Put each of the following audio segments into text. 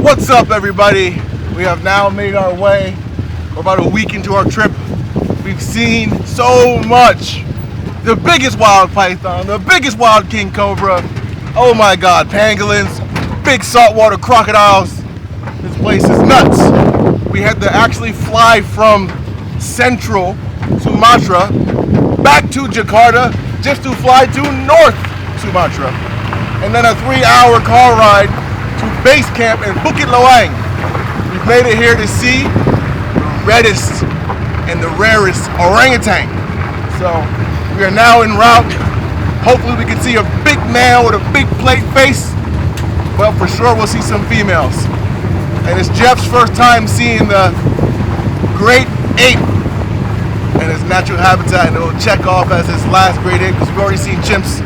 What's up, everybody? We have now made our way. We're about a week into our trip. We've seen so much. The biggest wild python, the biggest wild king cobra. Oh my God, pangolins, big saltwater crocodiles. This place is nuts. We had to actually fly from central Sumatra back to Jakarta just to fly to North Sumatra. And then a 3-hour car ride to base camp in Bukit Lawang. We've made it here to see the reddest and the rarest orangutan. So we are now en route. Hopefully we can see a big male with a big plate face. Well, for sure we'll see some females. And it's Jeff's first time seeing the great ape in his natural habitat, and it will check off as his last great ape because we've already seen chimps,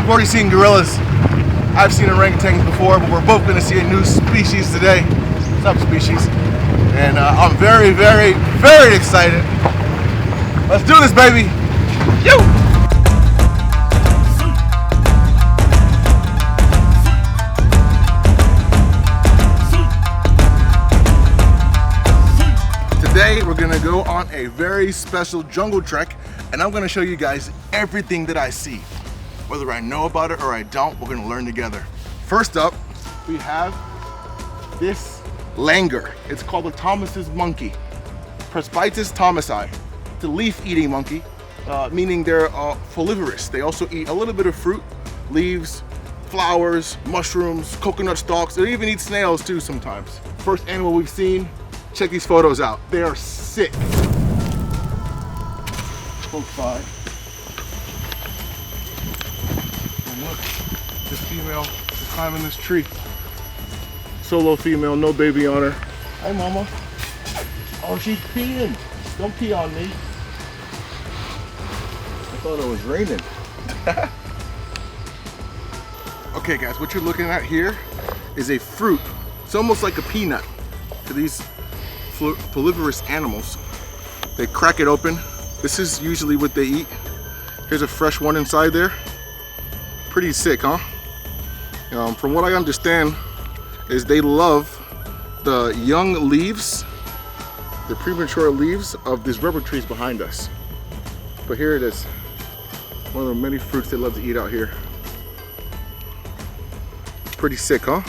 we've already seen gorillas. I've seen orangutans before, but we're both going to see a new species today, subspecies. And I'm very, very, very excited. Let's do this, baby. Yo! Today we're gonna go on a very special jungle trek, and I'm gonna show you guys everything that I see. Whether I know about it or I don't, we're gonna learn together. First up, we have this langur. It's called the Thomas's monkey, Presbytus thomasi. It's a leaf-eating monkey, meaning they're folivorous. They also eat a little bit of fruit, leaves, flowers, mushrooms, coconut stalks. They even eat snails too sometimes. First animal we've seen. Check these photos out. They are sick. Close by. And look, this female is climbing this tree. Solo female, no baby on her. Hi, mama. Oh, she's peeing. Don't pee on me. I thought it was raining. Okay, guys, what you're looking at here is a fruit. It's almost like a peanut to these folivorous animals. They crack it open. This is usually what they eat. Here's a fresh one inside there. Pretty sick, huh? From what I understand is they love the young leaves, the premature leaves of these rubber trees behind us. But here it is. One of the many fruits they love to eat out here. Pretty sick, huh?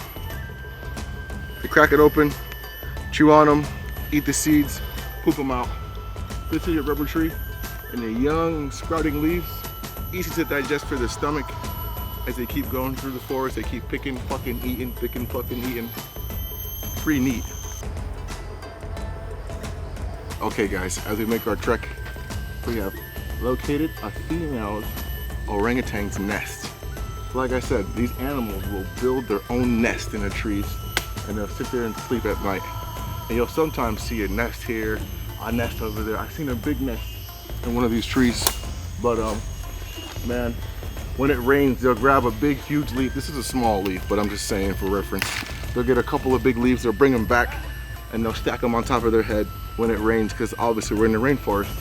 They crack it open, chew on them, eat the seeds, poop them out. This is a rubber tree, and the young sprouting leaves, easy to digest for the stomach. As they keep going through the forest, they keep picking, fucking eating, picking, fucking eating. Pretty neat. Okay guys, as we make our trek, we have located a female orangutan's nest. Like I said, these animals will build their own nest in the trees, and they'll sit there and sleep at night. And you'll sometimes see a nest here, a nest over there. I've seen a big nest in one of these trees. But man, when it rains, they'll grab a big, huge leaf. This is a small leaf, but I'm just saying for reference. They'll get a couple of big leaves, they'll bring them back, and they'll stack them on top of their head when it rains, because obviously we're in the rainforest,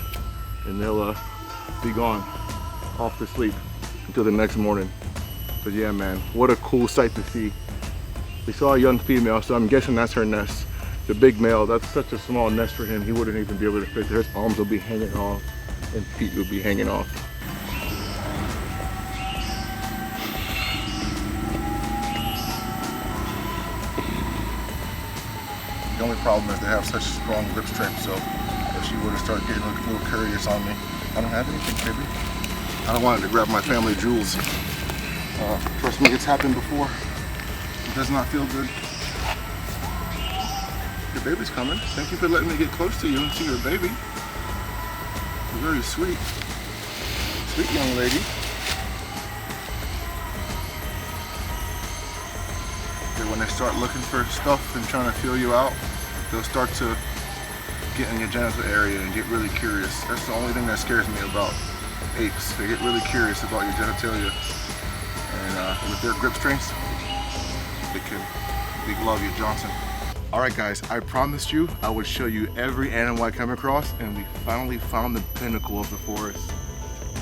and they'll be gone, off to sleep until the next morning. But yeah, man, what a cool sight to see. We saw a young female, so I'm guessing that's her nest. The big male, that's such a small nest for him, he wouldn't even be able to fit there. His arms will be hanging off and feet will be hanging off. The only problem is they have such strong grip strength, so if she were to start getting a little curious on me, I don't have anything, baby. I don't want her to grab my family jewels. Trust me, it's happened before. It does not feel good. Your baby's coming. Thank you for letting me get close to you and see your baby. You're very sweet. Sweet young lady. Okay, when they start looking for stuff and trying to feel you out, they'll start to get in your genital area and get really curious. That's the only thing that scares me about apes. They get really curious about your genitalia. And with their grip strengths, they can big love you, Johnson. Alright guys, I promised you I would show you every animal I come across, and we finally found the pinnacle of the forest,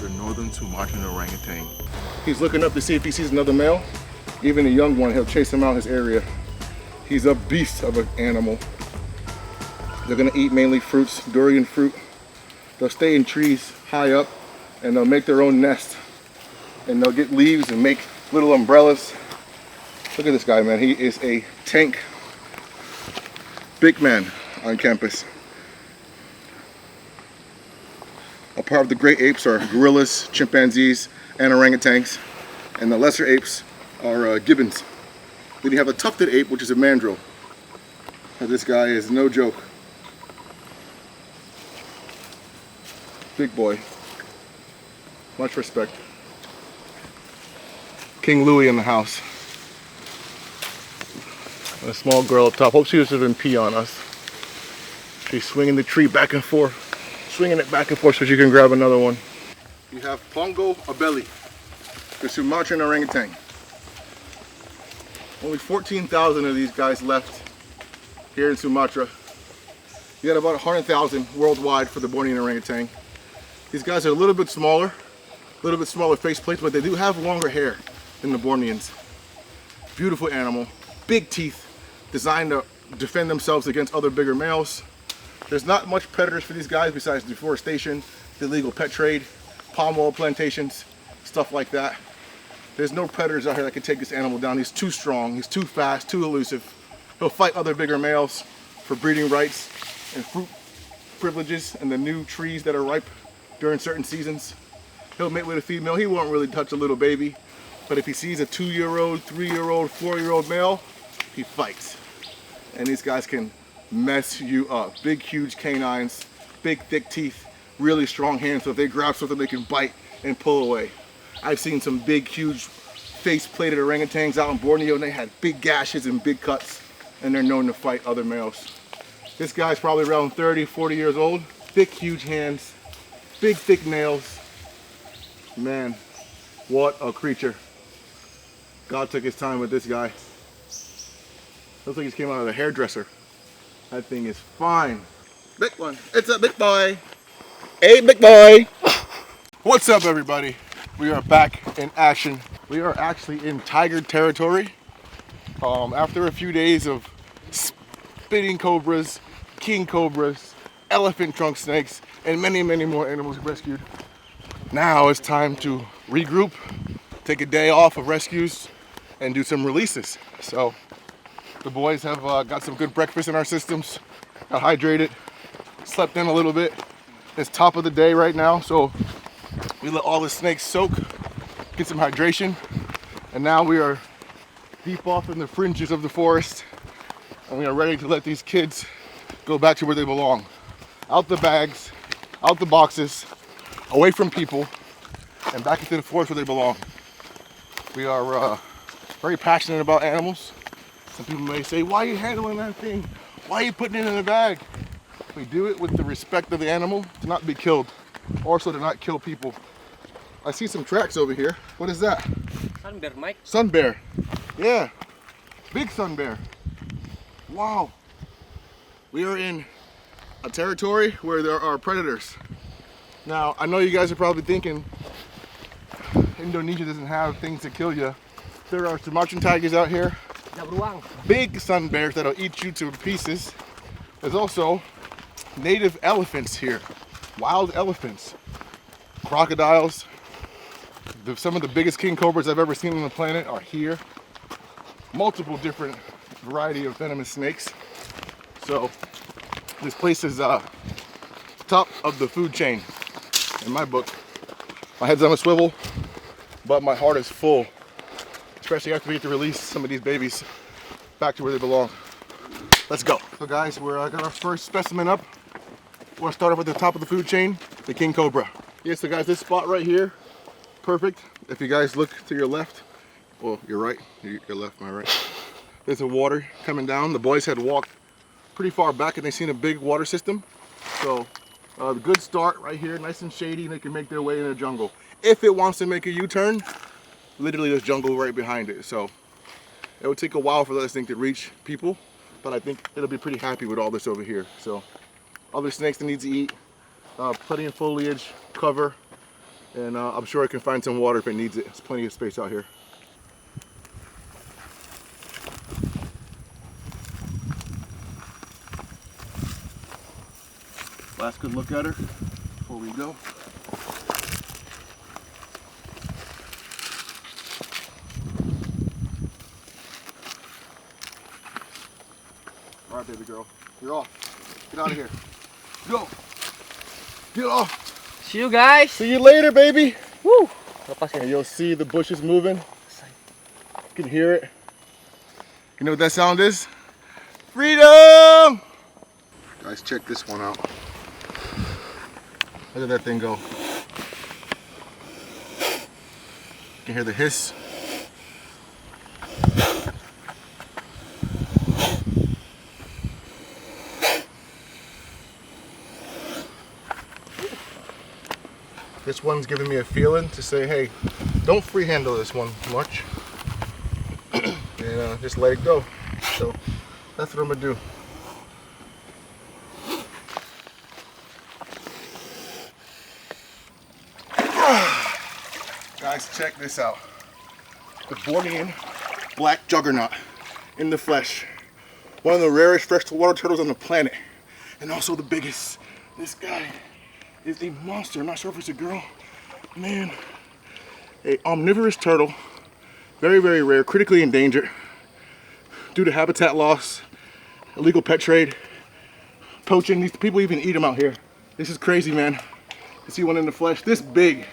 the northern Sumatran orangutan. He's looking up to see if he sees another male. Even a young one, he'll chase him out his area. He's a beast of an animal. They're gonna eat mainly fruits, durian fruit. They'll stay in trees high up and they'll make their own nest. And they'll get leaves and make little umbrellas. Look at this guy, man. He is a tank. Big man on campus. A part of the great apes are gorillas, chimpanzees, and orangutans. And the lesser apes are gibbons. Then you have a tufted ape, which is a mandrill. Now, this guy is no joke. Big boy. Much respect. King Louie in the house. And a small girl up top. Hope she doesn't pee on us. She's swinging the tree back and forth. Swinging it back and forth so she can grab another one. You have Pongo Abeli, the Sumatran orangutan. Only 14,000 of these guys left here in Sumatra. You got about 100,000 worldwide for the Bornean orangutan. These guys are a little bit smaller face plates, but they do have longer hair than the Borneans. Beautiful animal, big teeth, designed to defend themselves against other bigger males. There's not much predators for these guys besides deforestation, the illegal pet trade, palm oil plantations, stuff like that. There's no predators out here that can take this animal down. He's too strong, he's too fast, too elusive. He'll fight other bigger males for breeding rights and fruit privileges and the new trees that are ripe during certain seasons. He'll mate with a female. He won't really touch a little baby, but if he sees a 2-year-old, 3-year-old, 4-year-old male, he fights. And these guys can mess you up. Big, huge canines, big, thick teeth, really strong hands, so if they grab something, they can bite and pull away. I've seen some big, huge, face-plated orangutans out in Borneo, and they had big gashes and big cuts, and they're known to fight other males. This guy's probably around 30, 40 years old. Thick, huge hands, big, thick nails. Man, what a creature. God took his time with this guy. Looks like he just came out of the hairdresser. That thing is fine. Big one. It's a big boy. Hey, big boy. What's up, everybody? We are back in action. We are actually in tiger territory. After a few days of spitting cobras, king cobras, elephant trunk snakes, and many, many more animals rescued. Now it's time to regroup, take a day off of rescues, and do some releases. So the boys have got some good breakfast in our systems, got hydrated, slept in a little bit. It's top of the day right now, so we let all the snakes soak, get some hydration, and now we are deep off in the fringes of the forest, and we are ready to let these kids go back to where they belong. Out the bags, out the boxes, away from people, and back into the forest where they belong. We are very passionate about animals. Some people may say, why are you handling that thing? Why are you putting it in a bag? We do it with the respect of the animal to not be killed, also to not kill people. I see some tracks over here. What is that? Sun bear, Mike. Sun bear. Yeah, big sun bear. Wow. We are in a territory where there are predators. Now, I know you guys are probably thinking Indonesia doesn't have things to kill you. There are Sumatran tigers out here. Big sun bears that'll eat you to pieces. There's also native elephants here. Wild elephants. Crocodiles. Some of the biggest king cobras I've ever seen on the planet are here. Multiple different variety of venomous snakes. So this place is top of the food chain in my book. My head's on a swivel, but my heart is full, especially after we get to release some of these babies back to where they belong. Let's go. So guys, we're got our first specimen up. We'll start off at the top of the food chain, the king cobra. Yeah, so guys, this spot right here, perfect. If you guys look to your left, well, your right, your left, my right, there's a water coming down. The boys had walked pretty far back and they seen a big water system. So a good start right here, nice and shady, and they can make their way in the jungle. If it wants to make a U-turn, literally there's jungle right behind it. So it would take a while for this thing to reach people, but I think it'll be pretty happy with all this over here. So other snakes that need to eat, plenty of foliage, cover, and I'm sure it can find some water if it needs it. There's plenty of space out here. Last good look at her before we go. All right, baby girl, you're off. Get out of here. Go. Get off. See you guys. See you later, baby. Woo. And you'll see the bushes moving. You can hear it. You know what that sound is? Freedom! Guys, check this one out. Look at that thing go. You can hear the hiss. This one's giving me a feeling to say, hey, don't free handle this one much. And just let it go. So that's what I'm gonna do. Guys, check this out. The Bornean black juggernaut in the flesh. One of the rarest freshwater turtles on the planet. And also the biggest. This guy is a monster. I'm not sure if it's a girl. Man. A omnivorous turtle. Very, very rare. Critically endangered. Due to habitat loss, illegal pet trade, poaching. These people even eat them out here. This is crazy, man. To see one in the flesh this big.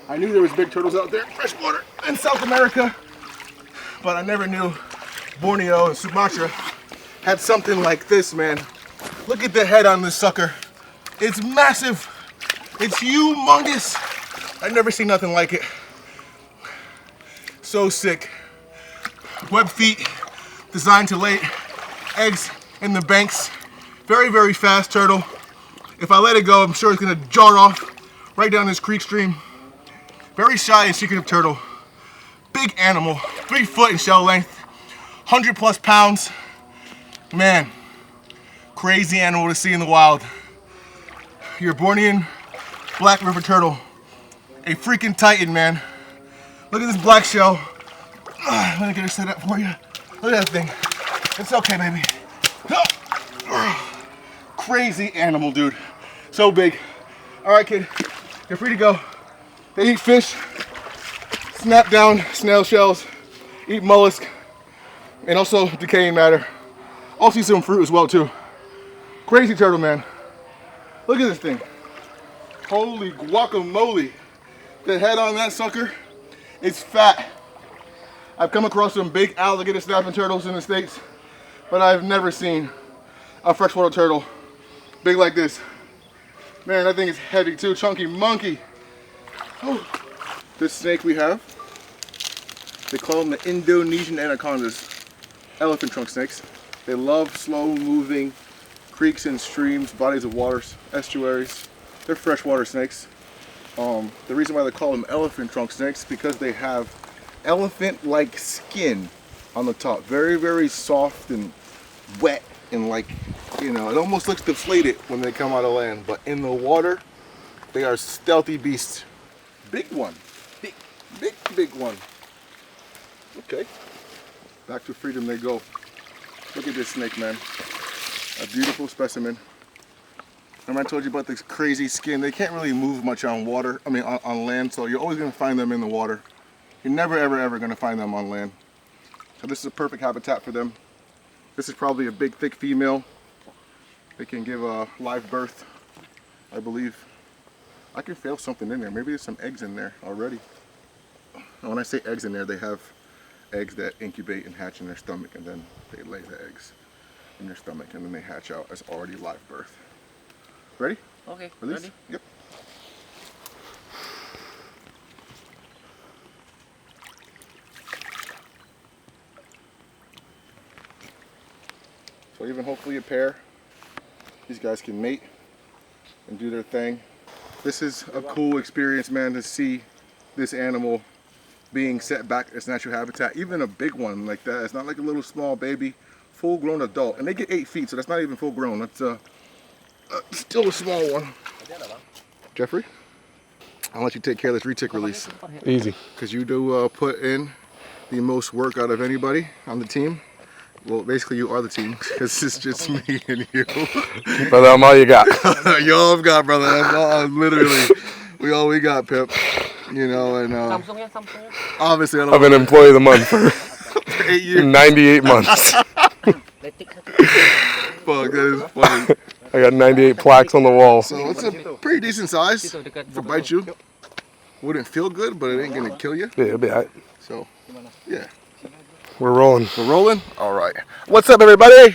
I knew there was big turtles out there, freshwater in South America, but I never knew Borneo and Sumatra had something like this, man. Look at the head on this sucker. It's massive. It's humongous. I've never seen nothing like it. So sick. Web feet, designed to lay eggs in the banks. Very, very fast turtle. If I let it go, I'm sure it's gonna jar off right down this creek stream. Very shy and secretive turtle. Big animal, 3 foot in shell length, 100+ pounds. Man, crazy animal to see in the wild. Your Bornean black river turtle, a freaking titan, man. Look at this black shell. Let me get her set up for you. Look at that thing. It's okay, baby. Crazy animal, dude. So big. All right, kid, you're free to go. They eat fish, snap down snail shells, eat mollusk, and also decaying matter. Also eat some fruit as well, too. Crazy turtle, man. Look at this thing. Holy guacamole. The head on that sucker is fat. I've come across some big alligator snapping turtles in the States, but I've never seen a freshwater turtle big like this. Man, that thing is heavy too, chunky monkey. Oh. This snake we have, they call them the Indonesian anacondas, elephant trunk snakes. They love slow moving creeks and streams, bodies of waters, estuaries. They're freshwater snakes. The reason why they call them elephant trunk snakes is because they have elephant-like skin on the top. Very, very soft and wet and like, you know, it almost looks deflated when they come out of land. But in the water, they are stealthy beasts. Big one. Big one. Okay. Back to freedom they go. Look at this snake, man. A beautiful specimen. Remember I told you about this crazy skin? They can't really move much on water, on land, so you're always gonna find them in the water. You're never, ever gonna find them on land. So this is a perfect habitat for them. This is probably a big, thick female. They can give a live birth, I believe. I can feel something in there. Maybe there's some eggs in there already. And when I say eggs in there, they have eggs that incubate and hatch in their stomach, and then they lay the eggs in their stomach, and then they hatch out as already live birth. Ready? Okay, Release? ready? Yep. So even hopefully a pair, these guys can mate and do their thing. This is a cool experience, man, to see this animal being set back its natural habitat. Even a big one like that. It's not like a little small baby, full-grown adult. And they get 8 feet, so that's not even full-grown. That's still a small one. Jeffrey, I'll let you take care of this retic release. Easy. Because you do put in the most work out of anybody on the team. Well, basically you are the team, because it's just me and you. Brother, I'm all you got. You all I've got, brother. That's all, literally, we got, Pip. You know, and obviously I don't I've been employee of the month for 8 years. 98 months. Fuck, that is funny. I got 98 plaques on the wall. So it's a pretty decent size for bite you. Wouldn't feel good, but it ain't gonna kill you. Yeah, it'll be alright. So, yeah. We're rolling. We're rolling? Alright. What's up, everybody?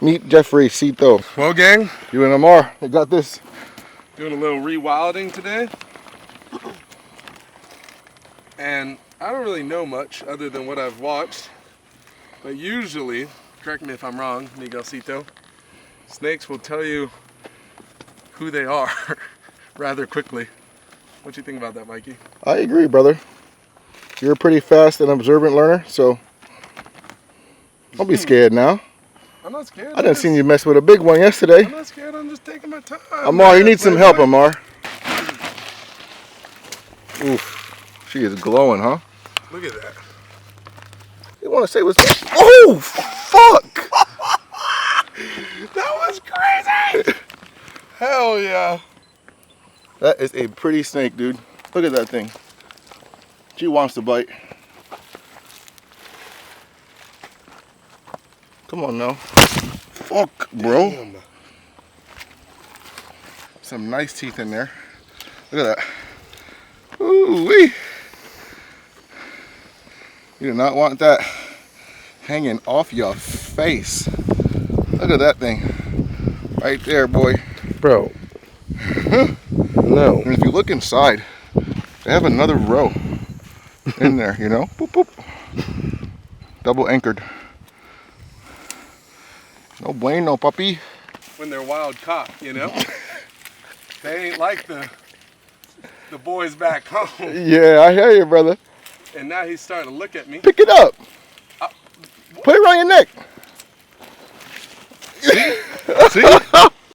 Meet Jeffrey Cito. Well, gang, You and Amar, they got this. doing a little rewilding today. And I don't really know much other than what I've watched. But usually, correct me if I'm wrong, Miguelcito, snakes will tell you who they are rather quickly. What do you think about that, Mikey? I agree, brother. You're a pretty fast and observant learner, so don't be scared now. I'm not scared. I done seen you mess with a big one yesterday. I'm not scared, I'm just taking my time. Amar, you need some help, Amar. Oof, she is glowing, huh? Look at that. You want to say what's... Oh, fuck! That was crazy! Hell yeah. That is a pretty snake, dude. Look at that thing. She wants to bite. Come on now. Fuck, bro. Damn. Some nice teeth in there. Look at that. Ooh-wee. You do not want that hanging off your face. Look at that thing. Right there, boy. Bro. No. And if you look inside, they have another row in there, you know? Boop, boop. Double anchored. No bueno, puppy. When they're wild caught, you know? They ain't like the boys back home. Yeah, I hear you, brother. And now he's starting to look at me. Pick it up. Put it around your neck. See? See?